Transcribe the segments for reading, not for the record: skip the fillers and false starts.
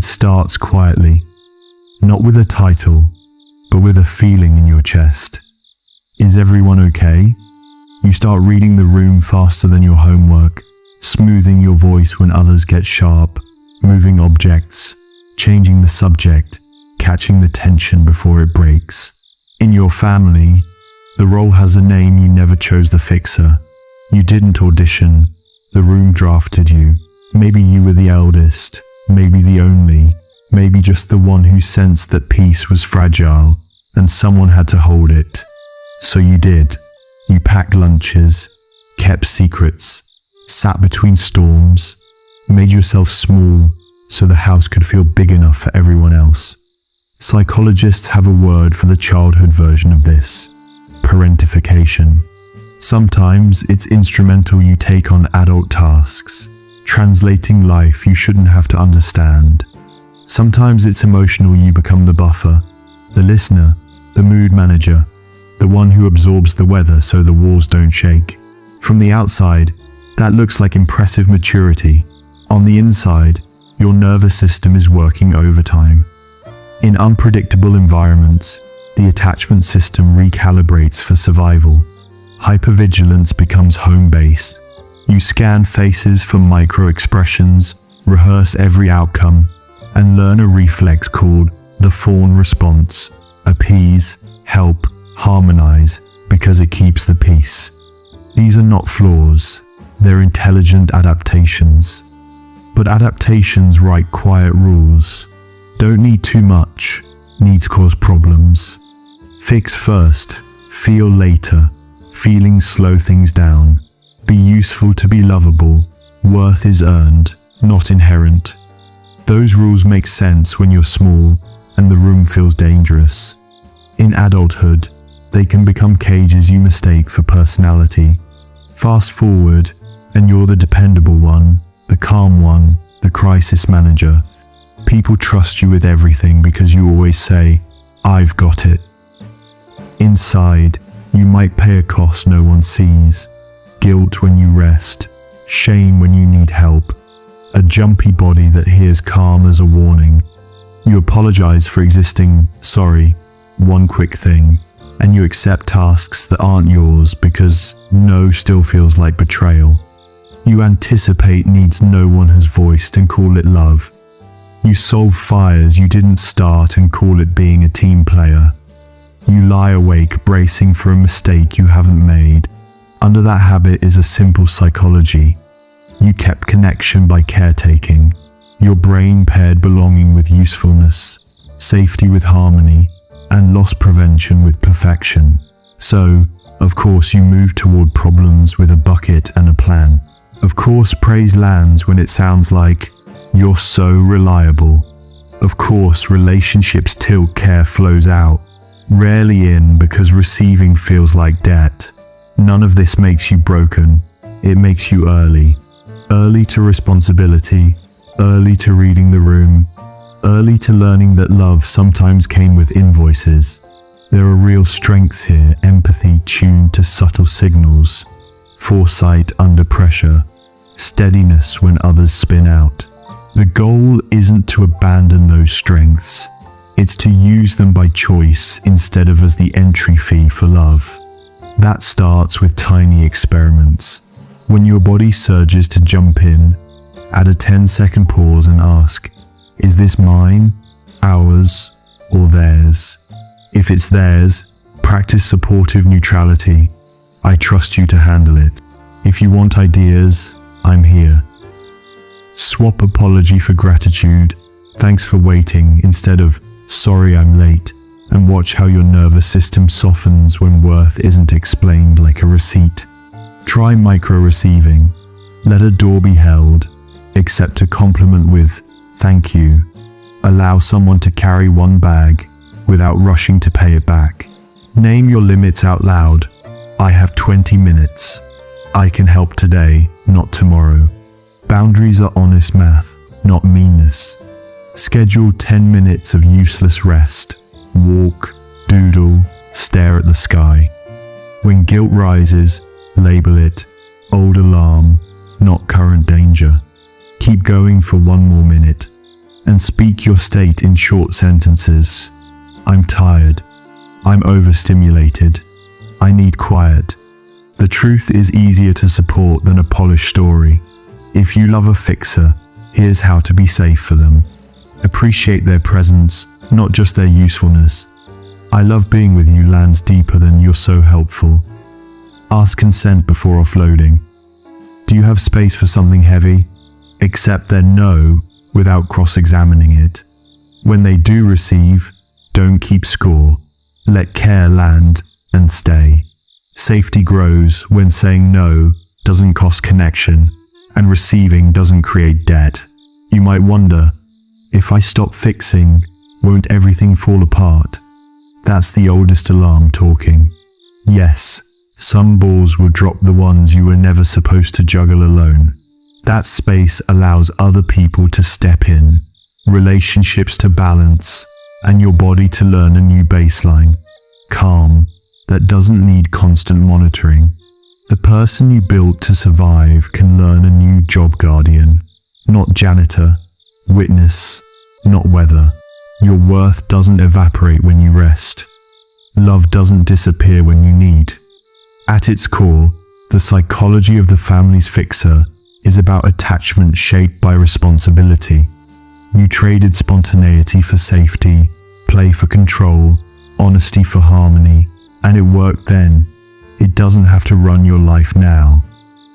It starts quietly, not with a title, but with a feeling in your chest. Is everyone okay? You start reading the room faster than your homework, smoothing your voice when others get sharp, moving objects, changing the subject, catching the tension before it breaks. In your family, the role has a name. You never chose the fixer. You didn't audition. The room drafted you. Maybe you were the eldest, maybe the only, maybe just the one who sensed that peace was fragile and someone had to hold it. So you did. You packed lunches, kept secrets, sat between storms, made yourself small so the house could feel big enough for everyone else. Psychologists have a word for the childhood version of this: parentification. Sometimes it's instrumental. You take on adult tasks, translating life you shouldn't have to understand. Sometimes it's emotional. You become the buffer, the listener, the mood manager, the one who absorbs the weather so the walls don't shake. From the outside, that looks like impressive maturity. On the inside, your nervous system is working overtime. In unpredictable environments, the attachment system recalibrates for survival. Hypervigilance becomes home base. You scan faces for micro-expressions, rehearse every outcome, and learn a reflex called the Fawn response: appease, help, harmonize, because it keeps the peace. These are not flaws, they're intelligent adaptations. But adaptations write quiet rules. Don't need too much, needs cause problems. Fix first, feel later. Feelings slow things down. Be useful to be lovable. Worth is earned, not inherent. Those rules make sense when you're small and the room feels dangerous. In adulthood, they can become cages you mistake for personality. Fast forward, and you're the dependable one, the calm one, the crisis manager. People trust you with everything because you always say, "I've got it." Inside, you might pay a cost no one sees. Guilt when you rest, shame when you need help, a jumpy body that hears calm as a warning. You apologize for existing, sorry, one quick thing, and you accept tasks that aren't yours because no still feels like betrayal. You anticipate needs no one has voiced and call it love. You solve fires you didn't start and call it being a team player. You lie awake bracing for a mistake you haven't made. Under that habit is a simple psychology. You kept connection by caretaking. Your brain paired belonging with usefulness, safety with harmony, and loss prevention with perfection. So, of course, you move toward problems with a bucket and a plan. Of course, praise lands when it sounds like, "You're so reliable." Of course, relationships tilt, care flows out. Rarely in because receiving feels like debt. None of this makes you broken. It makes you early. Early to responsibility, early to reading the room, early to learning that love sometimes came with invoices. There are real strengths here: empathy tuned to subtle signals, foresight under pressure, steadiness when others spin out. The goal isn't to abandon those strengths. It's to use them by choice instead of as the entry fee for love. That starts with tiny experiments. When your body surges to jump in, add a 10-second pause and ask, is this mine, ours, or theirs? If it's theirs, practice supportive neutrality. I trust you to handle it. If you want ideas, I'm here. Swap apology for gratitude. Thanks for waiting instead of sorry I'm late, and watch how your nervous system softens when worth isn't explained like a receipt. Try micro-receiving. Let a door be held. Accept a compliment with thank you. Allow someone to carry one bag without rushing to pay it back. Name your limits out loud. I have 20 minutes. I can help today, not tomorrow. Boundaries are honest math, not meanness. Schedule 10 minutes of useless rest. Walk, doodle, stare at the sky. When guilt rises, label it old alarm, not current danger. Keep going for one more minute. and speak your state in short sentences. I'm tired. I'm overstimulated. I need quiet. The truth is easier to support than a polished story. If you love a fixer, here's how to be safe for them. Appreciate their presence, not just their usefulness. I love being with you lands deeper than you're so helpful. Ask consent before offloading. Do you have space for something heavy? Accept their no without cross-examining it. When they do receive, don't keep score. Let care land and stay. Safety grows when saying no doesn't cost connection and receiving doesn't create debt. You might wonder, if I stop fixing, won't everything fall apart? That's the oldest alarm talking. Yes, some balls will drop, the ones you were never supposed to juggle alone. That space allows other people to step in, relationships to balance, and your body to learn a new baseline. Calm that doesn't need constant monitoring. The person you built to survive can learn a new job: guardian, not janitor, witness, not weather. Your worth doesn't evaporate when you rest. Love doesn't disappear when you need. At its core, the psychology of the family's fixer is about attachment shaped by responsibility. You traded spontaneity for safety, play for control, honesty for harmony, and it worked then. It doesn't have to run your life now.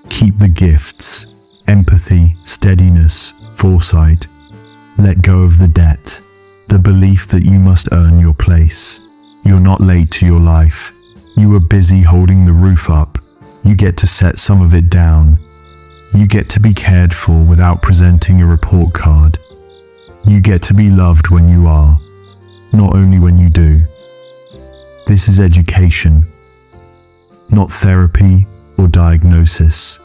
Keep the gifts: empathy, steadiness, foresight. Let go of the debt, the belief that you must earn your place. You're not late to your life. You were busy holding the roof up. You get to set some of it down. You get to be cared for without presenting a report card. You get to be loved when you are, not only when you do. This is education, not therapy or diagnosis.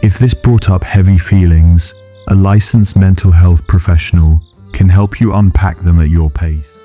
If this brought up heavy feelings, a licensed mental health professional can help you unpack them at your pace.